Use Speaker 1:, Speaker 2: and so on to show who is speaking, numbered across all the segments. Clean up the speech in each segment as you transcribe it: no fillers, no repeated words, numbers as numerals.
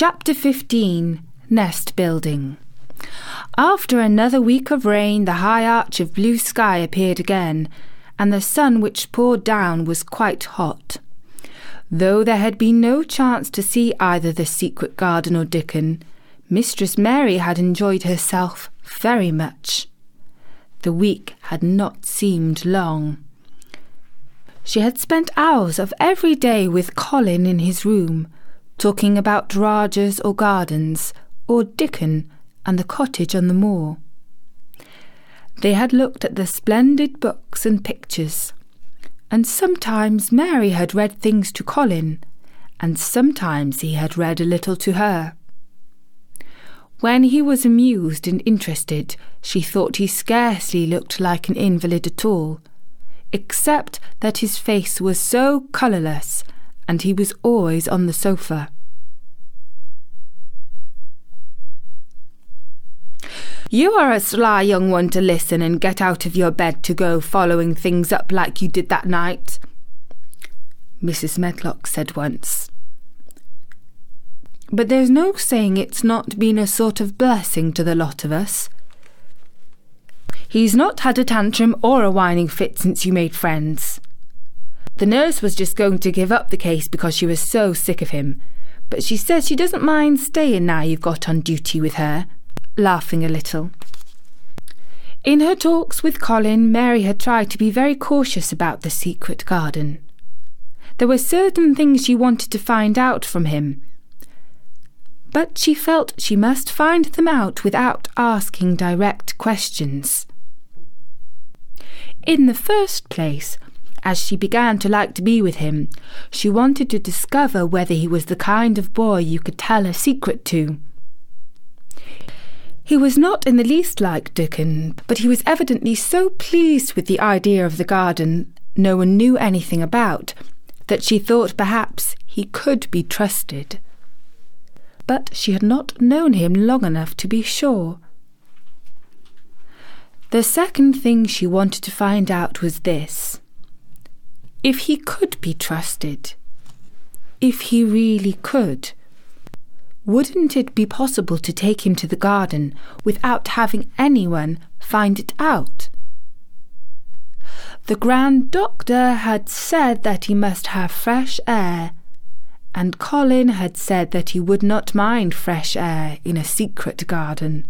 Speaker 1: Chapter 15. Nest Building. After another week of rain, the high arch of blue sky appeared again, and the sun which poured down was quite hot. Though there had been no chance to see either the secret garden or Dickon, Mistress Mary had enjoyed herself very much. The week had not seemed long. She had spent hours of every day with Colin in his room, talking about Rajahs or gardens, or Dickon and the cottage on the moor. They had looked at the splendid books and pictures, and sometimes Mary had read things to Colin, and sometimes he had read a little to her. When he was amused and interested, she thought he scarcely looked like an invalid at all, except that his face was so colourless, and he was always on the sofa. "You are a sly young one to listen and get out of your bed to go following things up like you did that night," Mrs. Medlock said once. "But there's no saying it's not been a sort of blessing to the lot of us. He's not had a tantrum or a whining fit since you made friends. The nurse was just going to give up the case because she was so sick of him, but she says she doesn't mind staying now you've got on duty with her," laughing a little. In her talks with Colin, Mary had tried to be very cautious about the secret garden. There were certain things she wanted to find out from him, but she felt she must find them out without asking direct questions. In the first place, as she began to like to be with him, she wanted to discover whether he was the kind of boy you could tell a secret to. He was not in the least like Dickon, but he was evidently so pleased with the idea of the garden no one knew anything about, that she thought perhaps he could be trusted. But she had not known him long enough to be sure. The second thing she wanted to find out was this: if he could be trusted, if he really could, wouldn't it be possible to take him to the garden without having anyone find it out? The Grand Doctor had said that he must have fresh air, and Colin had said that he would not mind fresh air in a secret garden.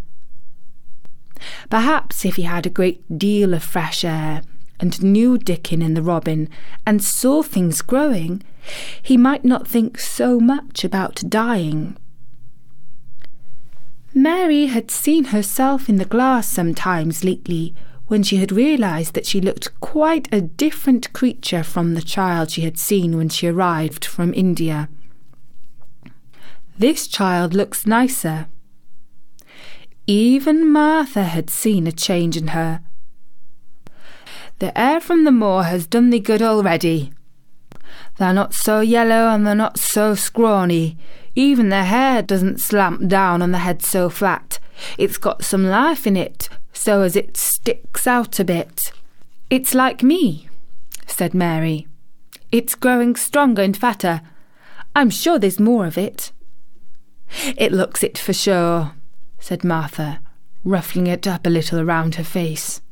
Speaker 1: Perhaps if he had a great deal of fresh air, and knew Dickon and the robin, and saw things growing, he might not think so much about dying. Mary had seen herself in the glass sometimes lately, when she had realised that she looked quite a different creature from the child she had seen when she arrived from India. This child looks nicer. Even Martha had seen a change in her. "The air from the moor has done thee good already. They're not so yellow and they're not so scrawny. Even the hair doesn't slant down on the head so flat. It's got some life in it, so as it sticks out a bit." "It's like me," said Mary. "It's growing stronger and fatter. I'm sure there's more of it." "It looks it for sure," said Martha, ruffling it up a little around her face.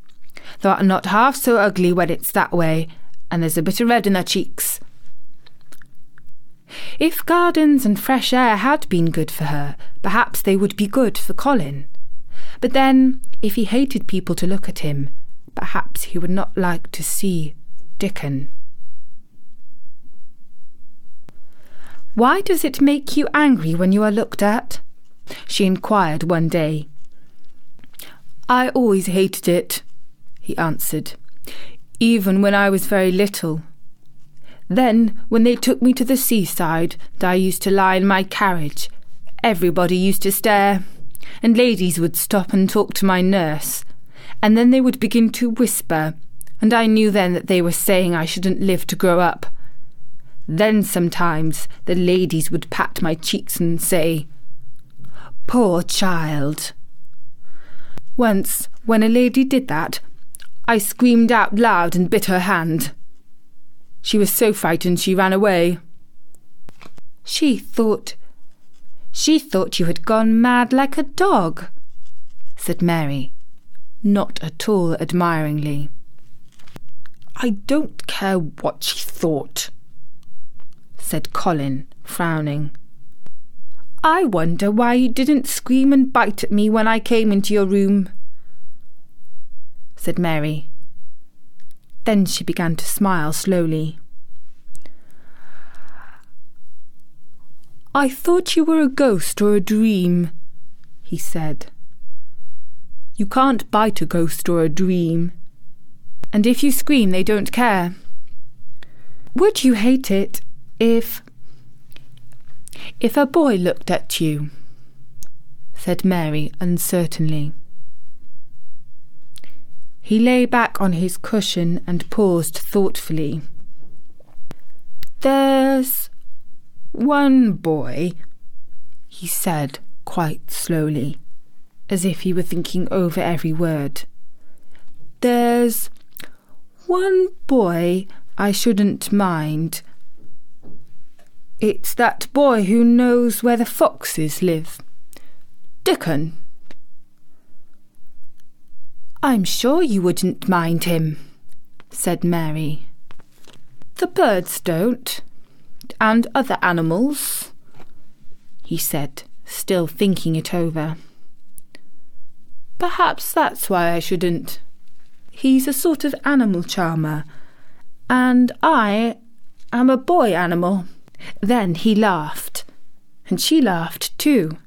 Speaker 1: "Though I'm not half so ugly when it's that way, and there's a bit of red in her cheeks." If gardens and fresh air had been good for her, perhaps they would be good for Colin. But then, if he hated people to look at him, perhaps he would not like to see Dickon. "Why does it make you angry when you are looked at?" she inquired one day. "I always hated it," he answered, "even when I was very little. Then, when they took me to the seaside, and I used to lie in my carriage, everybody used to stare, and ladies would stop and talk to my nurse, and then they would begin to whisper, and I knew then that they were saying I shouldn't live to grow up. Then sometimes the ladies would pat my cheeks and say, 'Poor child.' Once, when a lady did that, I screamed out loud and bit her hand. She was so frightened she ran away. She thought She thought you had gone mad like a dog, said Mary, not at all admiringly. I don't care what she thought, said Colin, frowning. I wonder why you didn't scream and bite at me when I came into your room, said Mary. Then she began to smile slowly. I thought you were a ghost or a dream, he said. You can't bite a ghost or a dream, and if you scream they don't care. Would you hate it if a boy looked at you? Said Mary uncertainly. He lay back on his cushion and paused thoughtfully. There's one boy, he said quite slowly, as if he were thinking over every word. There's one boy I shouldn't mind. It's that boy who knows where the foxes live. Dickon. I'm sure you wouldn't mind him, said Mary. The birds don't, and other animals, he said, still thinking it over. Perhaps that's why I shouldn't. He's a sort of animal charmer, and I am a boy animal. Then he laughed, and she laughed too.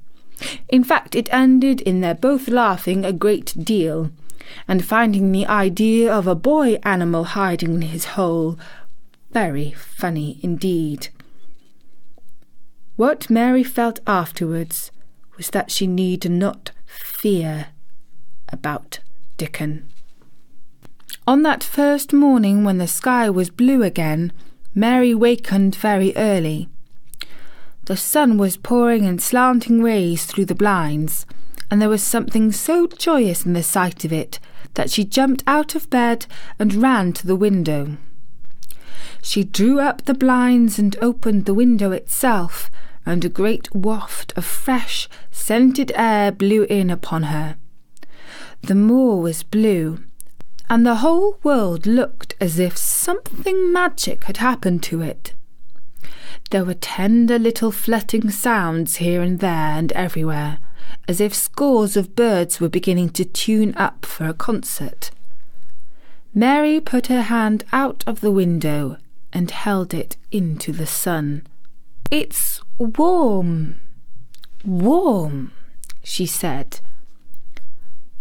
Speaker 1: In fact, it ended in their both laughing a great deal, and finding the idea of a boy animal hiding in his hole very funny indeed. What Mary felt afterwards was that she need not fear about Dickon. On that first morning when the sky was blue again, Mary wakened very early. The sun was pouring in slanting rays through the blinds, and there was something so joyous in the sight of it that she jumped out of bed and ran to the window. She drew up the blinds and opened the window itself, and a great waft of fresh, scented air blew in upon her. The moor was blue, and the whole world looked as if something magic had happened to it. There were tender little flutting sounds here and there and everywhere, as if scores of birds were beginning to tune up for a concert. Mary put her hand out of the window and held it into the sun. It's warm, warm, she said.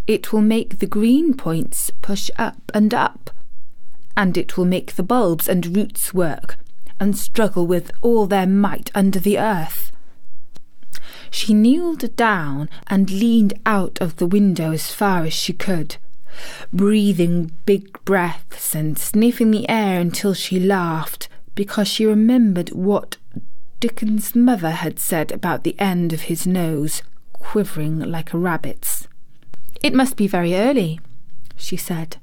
Speaker 1: It will make the green points push up, and it will make the bulbs and roots work and struggle with all their might under the earth. She kneeled down and leaned out of the window as far as she could, breathing big breaths and sniffing the air until she laughed, because she remembered what Dickon's mother had said about the end of his nose quivering like a rabbit's. It must be very early, she said.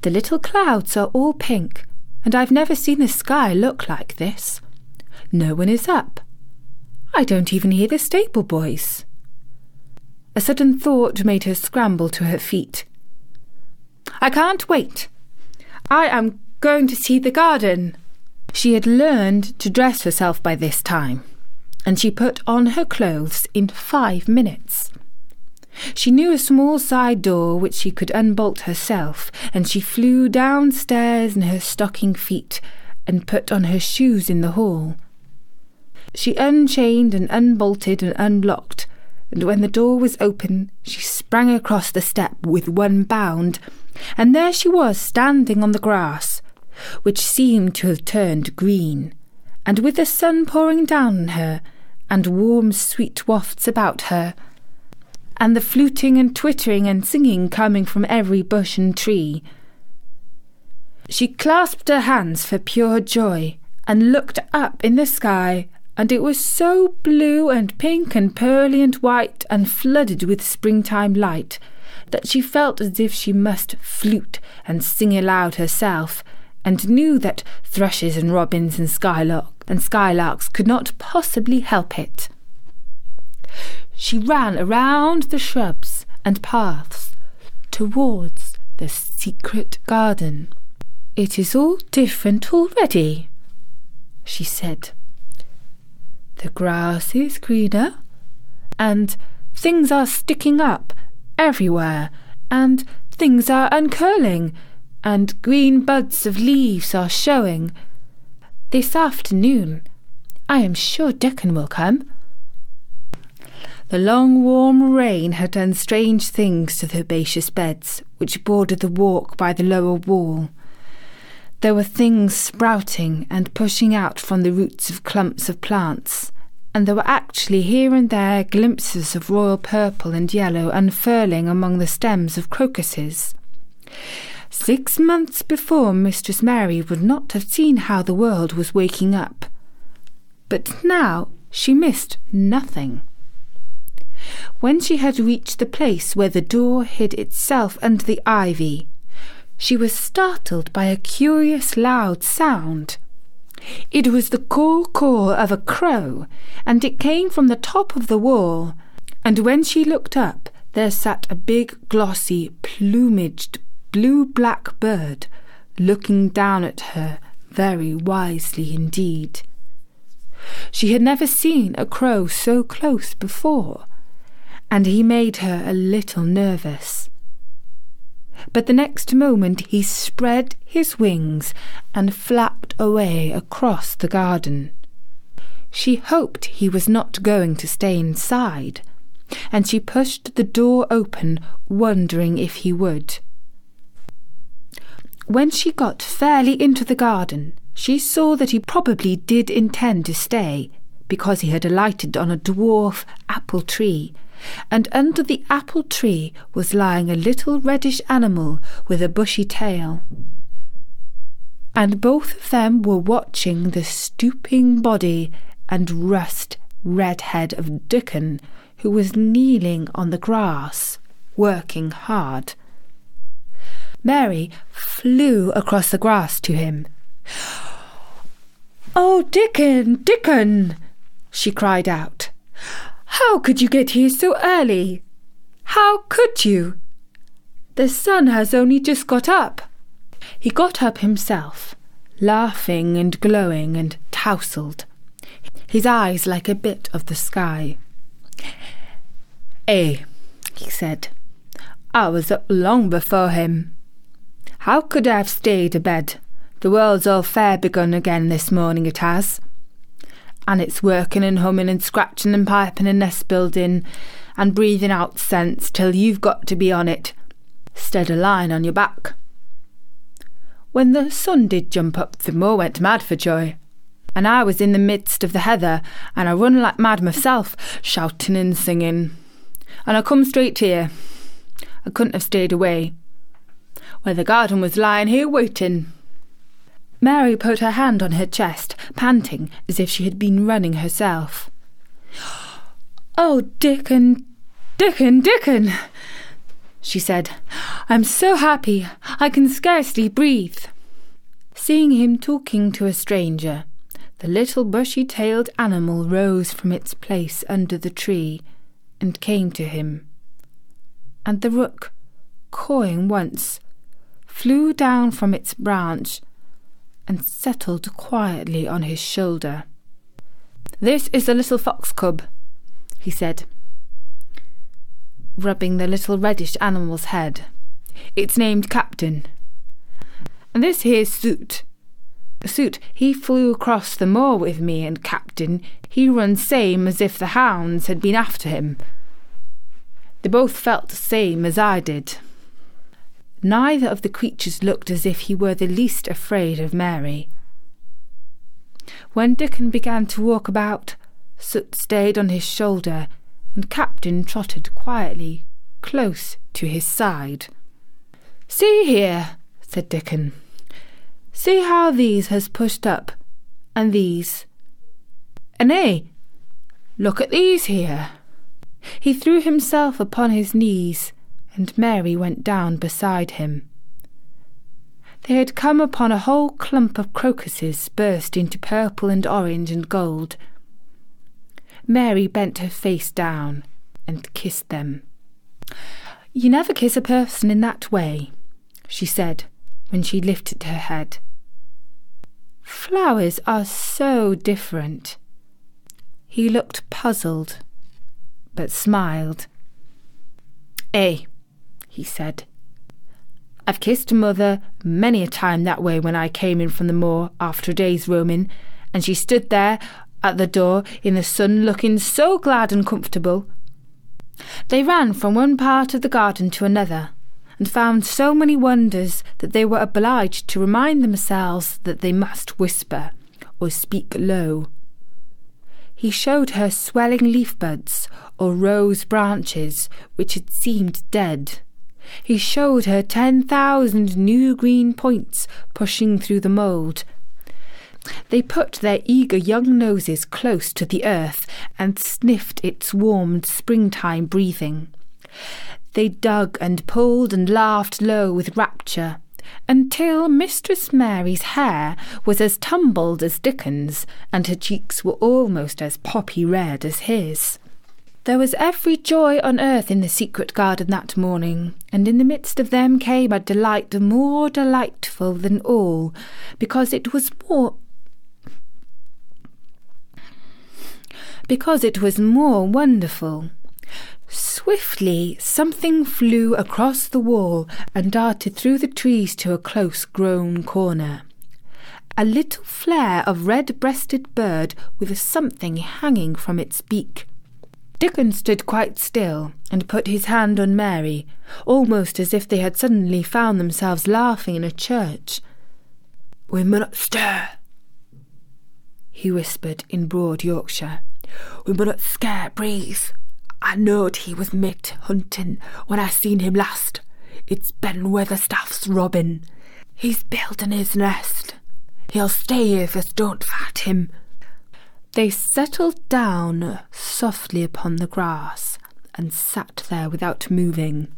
Speaker 1: The little clouds are all pink, and I've never seen the sky look like this. No one is up. I don't even hear the stable boys. A sudden thought made her scramble to her feet. I can't wait. I am going to see the garden. She had learned to dress herself by this time, and she put on her clothes in 5 minutes. She knew a small side door which she could unbolt herself, and she flew downstairs in her stocking feet and put on her shoes in the hall. She unchained and unbolted and unlocked, and when the door was open, she sprang across the step with one bound, and there she was standing on the grass, which seemed to have turned green, and with the sun pouring down on her, and warm sweet wafts about her, and the fluting and twittering and singing coming from every bush and tree. She clasped her hands for pure joy, and looked up in the sky, and it was so blue and pink and pearly and white and flooded with springtime light that she felt as if she must flute and sing aloud herself, and knew that thrushes and robins and skylarks could not possibly help it. she ran around the shrubs and paths towards the secret garden. "It is all different already," she said. "The grass is greener, and things are sticking up everywhere, and things are uncurling, and green buds of leaves are showing. This afternoon, I am sure Dickon will come." The long warm rain had done strange things to the herbaceous beds which bordered the walk by the lower wall. There were things sprouting and pushing out from the roots of clumps of plants, and there were actually here and there glimpses of royal purple and yellow unfurling among the stems of crocuses. 6 months before, Mistress Mary would not have seen how the world was waking up. But now she missed nothing. When she had reached the place where the door hid itself under the ivy, she was startled by a curious loud sound. It was the caw-caw of a crow, and it came from the top of the wall, and when she looked up, there sat a big, glossy, plumaged, blue-black bird, looking down at her very wisely indeed. She had never seen a crow so close before, and he made her a little nervous. But the next moment he spread his wings and flapped away across the garden. She hoped he was not going to stay inside, and she pushed the door open, wondering if he would. When she got fairly into the garden, she saw that he probably did intend to stay, because he had alighted on a dwarf apple tree, and under the apple tree was lying a little reddish animal with a bushy tail. And both of them were watching the stooping body and rust-red head of Dickon, who was kneeling on the grass, working hard. Mary flew across the grass to him. "Oh, Dickon, Dickon!" she cried out. "How could you get here so early? How could you? The sun has only just got up." He got up himself, laughing and glowing and tousled, his eyes like a bit of the sky. "Eh," he said, "I was up long before him. How could I have stayed abed? The world's all fair begun again this morning, it has. And it's working and humming and scratching and piping and nest building and breathing out scents till you've got to be on it, 'stead of lying on your back." When the sun did jump up, the moor went mad for joy, and I was in the midst of the heather, and I run like mad myself, shouting and singing. And I come straight here. I couldn't have stayed away, where the garden was lying here waiting. Mary put her hand on her chest, panting as if she had been running herself. "Oh, Dickon, Dickon, Dickon!" she said. "I'm so happy, I can scarcely breathe." Seeing him talking to a stranger, the little bushy-tailed animal rose from its place under the tree and came to him. And the rook, cawing once, flew down from its branch and settled quietly on his shoulder. "This is the little fox cub," he said, rubbing the little reddish animal's head. "It's named Captain. And this here's Soot. Soot, he flew across the moor with me, and Captain, he runs same as if the hounds had been after him. They both felt the same as I did." Neither of the creatures looked as if he were the least afraid of Mary. When Dickon began to walk about, Soot stayed on his shoulder, and Captain trotted quietly close to his side. "See here," said Dickon. "See how these has pushed up, and these. And look at these here." He threw himself upon his knees, and Mary went down beside him. They had come upon a whole clump of crocuses burst into purple and orange and gold. Mary bent her face down, and kissed them. "You never kiss a person in that way," she said when she lifted her head. "Flowers are so different." He looked puzzled, but smiled. "Eh," he said. "I've kissed Mother many a time that way when I came in from the moor after a day's roaming, and she stood there at the door in the sun looking so glad and comfortable." They ran from one part of the garden to another, and found so many wonders that they were obliged to remind themselves that they must whisper or speak low. He showed her swelling leaf buds or rose branches which had seemed dead. He showed her 10,000 new green points pushing through the mould. They put their eager young noses close to the earth and sniffed its warm springtime breathing. They dug and pulled and laughed low with rapture, until Mistress Mary's hair was as tumbled as Dickon's, and her cheeks were almost as poppy red as his. There was every joy on earth in the secret garden that morning, and in the midst of them came a delight more delightful than all, because it was more wonderful. Swiftly something flew across the wall and darted through the trees to a close-grown corner. A little flare of red-breasted bird with something hanging from its beak. Dickon stood quite still and put his hand on Mary, almost as if they had suddenly found themselves laughing in a church. "We munnot stir," he whispered in broad Yorkshire. "We munnot scare breathe. I knowed he was mit hunting when I seen him last. It's Ben Weatherstaff's robin. He's building his nest. He'll stay if us don't fight him." They settled down softly upon the grass and sat there without moving.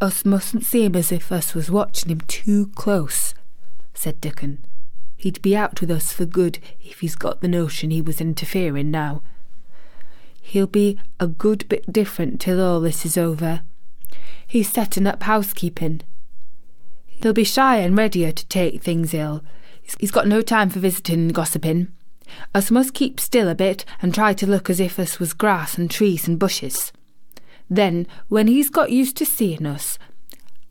Speaker 1: "Us mustn't seem as if us was watching him too close," said Dickon. "He'd be out with us for good if he's got the notion he was interfering now. He'll be a good bit different till all this is over. He's setting up housekeeping. He'll be shy and readier to take things ill. He's got no time for visiting and gossiping. Us must keep still a bit and try to look as if us was grass and trees and bushes. Then, when he's got used to seeing us,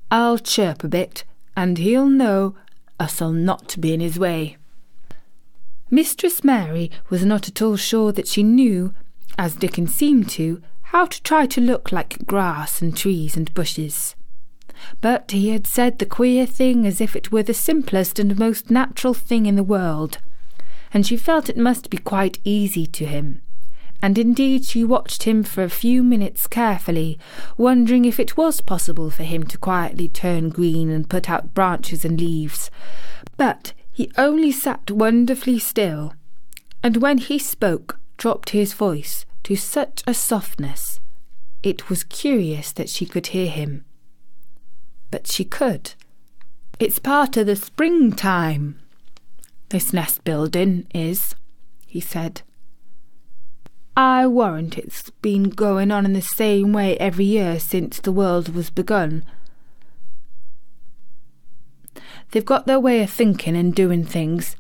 Speaker 1: I'll chirp a bit, and he'll know us'll not be in his way." Mistress Mary was not at all sure that she knew, as Dickon seemed to, how to try to look like grass and trees and bushes. But he had said the queer thing as if it were the simplest and most natural thing in the world, and she felt it must be quite easy to him. And indeed she watched him for a few minutes carefully, wondering if it was possible for him to quietly turn green and put out branches and leaves. But he only sat wonderfully still, and when he spoke, dropped his voice to such a softness, it was curious that she could hear him. But she could. "It's part of the springtime, this nest building is," he said. "I warrant it's been going on in the same way every year since the world was begun. They've got their way of thinking and doing things,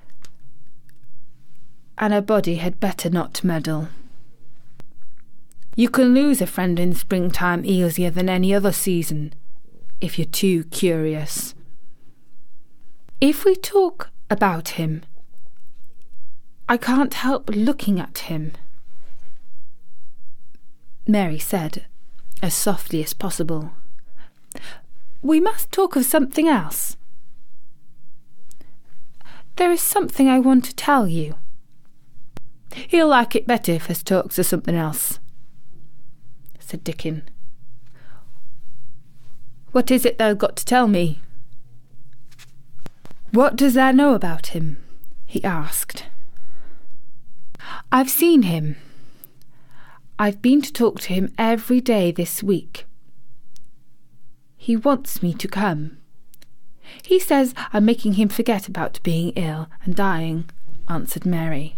Speaker 1: and a body had better not meddle. You can lose a friend in springtime easier than any other season, if you're too curious. If we talk about him, I can't help looking at him," Mary said, as softly as possible. "We must talk of something else. There is something I want to tell you." "He'll like it better if us talks of something else," said Dickon. "What is it thou got to tell me?" "What does thou know about him?" he asked. "I've seen him. I've been to talk to him every day this week. He wants me to come. He says I'm making him forget about being ill and dying," answered Mary.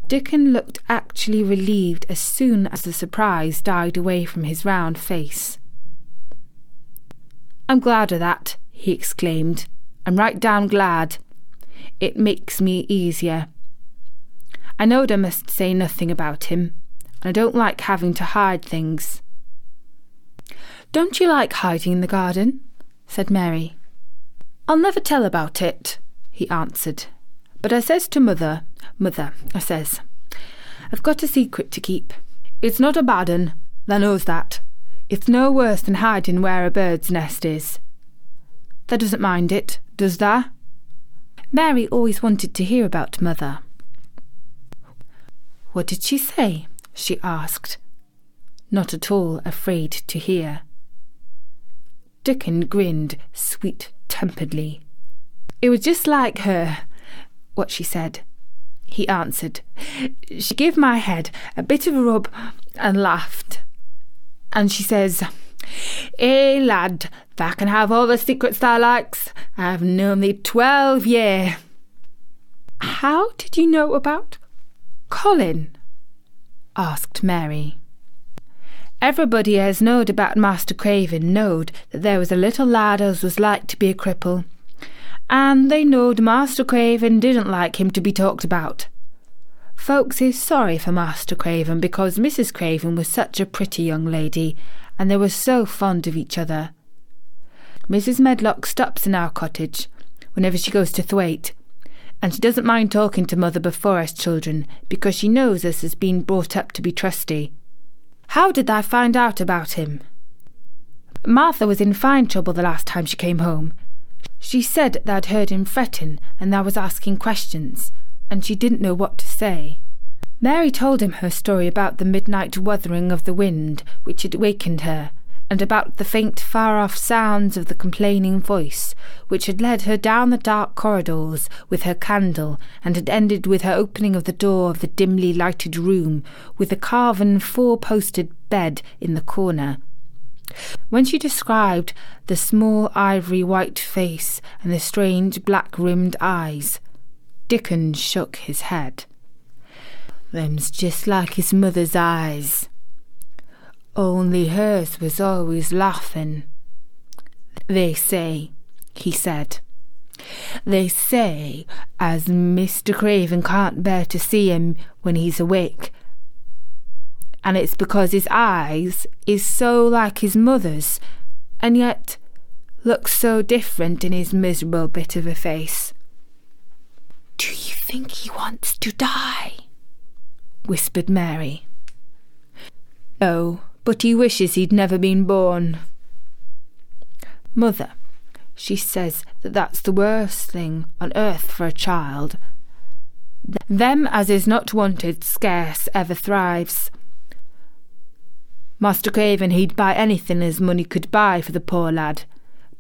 Speaker 1: Dickon looked actually relieved as soon as the surprise died away from his round face. "I'm glad of that," he exclaimed. "I'm right down glad. It makes me easier. I knowed I must say nothing about him, and I don't like having to hide things." "Don't you like hiding in the garden?" said Mary. "I'll never tell about it," he answered. "But I says to Mother, I says, I've got a secret to keep. It's not a bad un, thou knows that. It's no worse than hiding where a bird's nest is. Thou doesn't mind it, does thou?" Mary always wanted to hear about Mother. "What did she say?" she asked, not at all afraid to hear. Dickon grinned sweet-temperedly. "It was just like her, what she said," he answered. "She gave my head a bit of a rub and laughed. And she says, 'Eh, lad, thou can have all the secrets thou likes. I've known thee 12 year.'" "How did you know about Colin?" asked Mary. "Everybody as knowed about Master Craven knowed that there was a little lad as was like to be a cripple, and they knowed Master Craven didn't like him to be talked about. Folks is sorry for Master Craven because Mrs. Craven was such a pretty young lady, and they were so fond of each other. Mrs. Medlock stops in our cottage whenever she goes to Thwaite, and she doesn't mind talking to Mother before us children because she knows us has been brought up to be trusty. How did thou find out about him?" "Martha was in fine trouble the last time she came home. She said thou'd heard him fretting and thou was asking questions, and she didn't know what to say." Mary told him her story about the midnight wuthering of the wind which had wakened her, and about the faint far-off sounds of the complaining voice which had led her down the dark corridors with her candle and had ended with her opening of the door of the dimly lighted room with the carven four-posted bed in the corner. When she described the small ivory white face and the strange black-rimmed eyes, Dickon shook his head. "Them's just like his mother's eyes. Only hers was always laughing. They say," he said, "they say as Mr. Craven can't bear to see him when he's awake, and it's because his eyes is so like his mother's, and yet looks so different in his miserable bit of a face." "Do you think he wants to die?" whispered Mary. "No, but he wishes he'd never been born. Mother, she says that that's the worst thing on earth for a child. Them as is not wanted scarce ever thrives. Master Craven he'd buy anything as money could buy for the poor lad,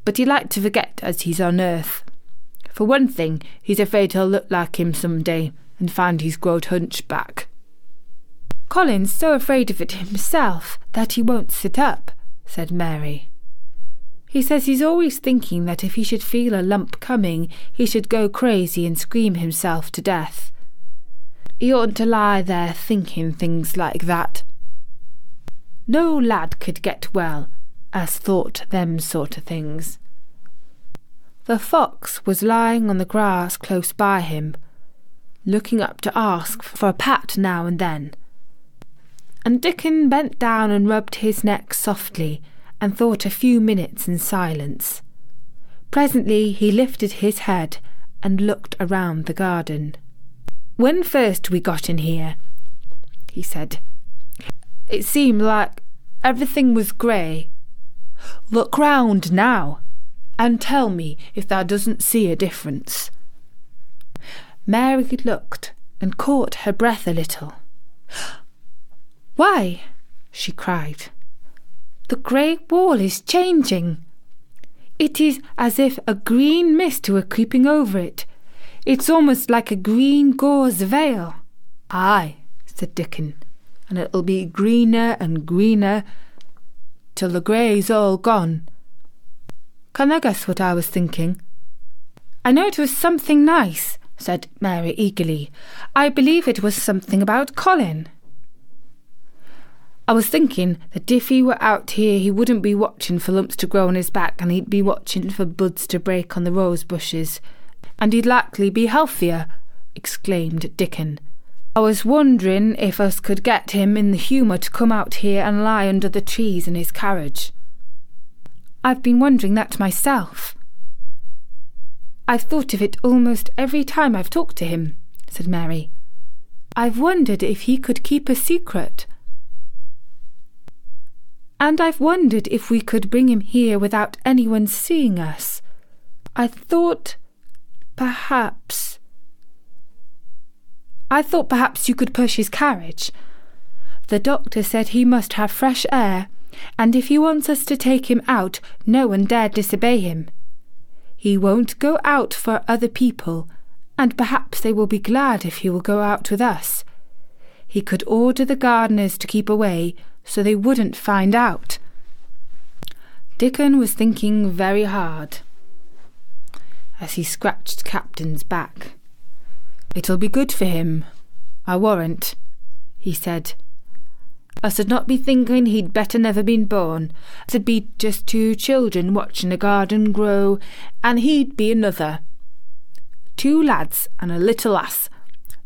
Speaker 1: but he liked to forget as he's on earth. For one thing, he's afraid he'll look like him some day and find he's growed hunchback." "Colin's so afraid of it himself that he won't sit up," said Mary. "He says he's always thinking that if he should feel a lump coming, he should go crazy and scream himself to death. He oughtn't to lie there thinking things like that. No lad could get well as thought them sort of things." The fox was lying on the grass close by him, looking up to ask for a pat now and then, and Dickon bent down and rubbed his neck softly and thought a few minutes in silence. Presently he lifted his head and looked around the garden. "When first we got in here," he said, "it seemed like everything was grey. Look round now, and tell me if thou doesn't see a difference." Mary looked and caught her breath a little. "Why," she cried, "the grey wall is changing. It is as if a green mist were creeping over it. It's almost like a green gauze veil." "Aye," said Dickon, "and it'll be greener and greener till the grey's all gone. Can I guess what I was thinking?" "I know it was something nice," said Mary eagerly. "I believe it was something about Colin." "I was thinking that if he were out here he wouldn't be watching for lumps to grow on his back, and he'd be watching for buds to break on the rose bushes, and he'd likely be healthier," exclaimed Dickon. "I was wondering if us could get him in the humour to come out here and lie under the trees in his carriage." "I've been wondering that myself. I've thought of it almost every time I've talked to him," said Mary. "I've wondered if he could keep a secret. And I've wondered if we could bring him here without anyone seeing us. I thought perhaps you could push his carriage. The doctor said he must have fresh air, and if he wants us to take him out, no one dare disobey him. He won't go out for other people, and perhaps they will be glad if he will go out with us. He could order the gardeners to keep away, so they wouldn't find out." Dickon was thinking very hard as he scratched Captain's back. "It'll be good for him, I warrant," he said. "Us'd not be thinking he'd better never been born. Us'd be just 2 children watching a garden grow, and he'd be another. 2 lads and a little lass,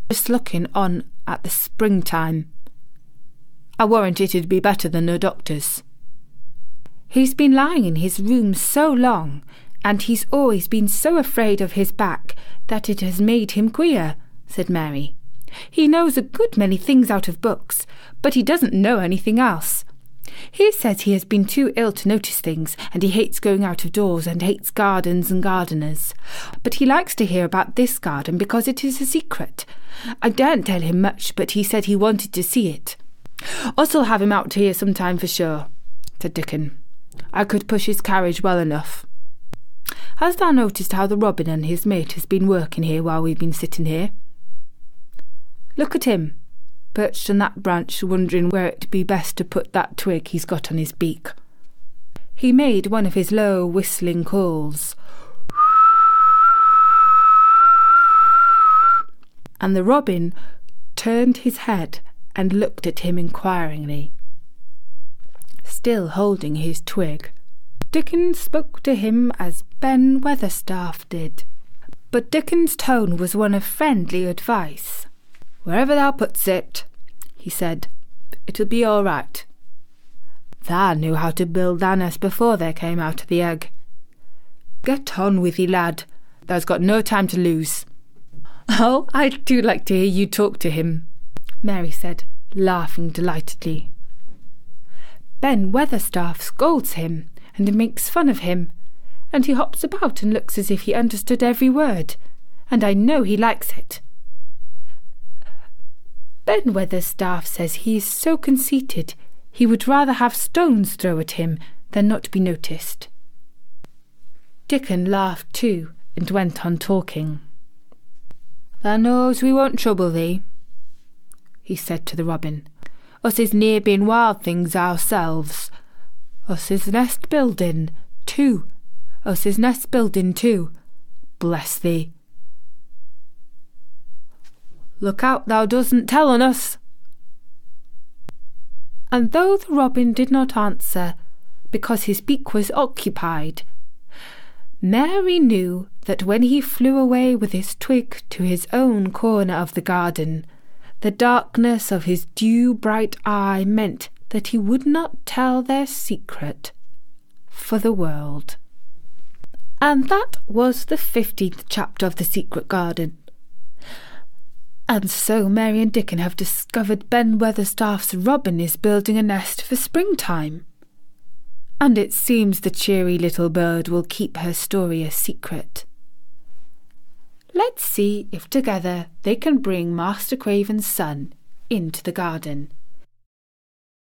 Speaker 1: just looking on at the springtime. I warrant it'd be better than the doctor's." "He's been lying in his room so long, and he's always been so afraid of his back that it has made him queer," said Mary. "He knows a good many things out of books, but he doesn't know anything else. He says he has been too ill to notice things, and he hates going out of doors and hates gardens and gardeners. But he likes to hear about this garden because it is a secret. I daren't tell him much, but he said he wanted to see it. Us'll have him out here sometime for sure," said Dickon. "I could push his carriage well enough. Hast thou noticed how the robin and his mate has been working here while we've been sitting here? Look at him, perched on that branch, wondering where it'd be best to put that twig he's got on his beak." He made one of his low whistling calls, and the robin turned his head and looked at him inquiringly, still holding his twig. Dickon spoke to him as Ben Weatherstaff did, but Dickon's tone was one of friendly advice. "Wherever thou puts it," he said, "it'll be all right. Thou knew how to build thy nest before they came out of the egg. Get on with thee, lad. Thou's got no time to lose." "Oh, I do like to hear you talk to him," Mary said, laughing delightedly. "Ben Weatherstaff scolds him and makes fun of him, and he hops about and looks as if he understood every word, and I know he likes it. Ben Weatherstaff says he is so conceited he would rather have stones thrown at him than not be noticed." Dickon laughed too and went on talking. "Thou knows we won't trouble thee," he said to the robin. "Us is near being wild things ourselves. Us is nest building too. Bless thee. Look out thou doesn't tell on us." And though the robin did not answer, because his beak was occupied, Mary knew that when he flew away with his twig to his own corner of the garden, the darkness of his dew-bright eye meant that he would not tell their secret for the world. And that was the 15th chapter of The Secret Garden. And so Mary and Dickon have discovered Ben Weatherstaff's robin is building a nest for springtime. And it seems the cheery little bird will keep her story a secret. Let's see if together they can bring Master Craven's son into the garden.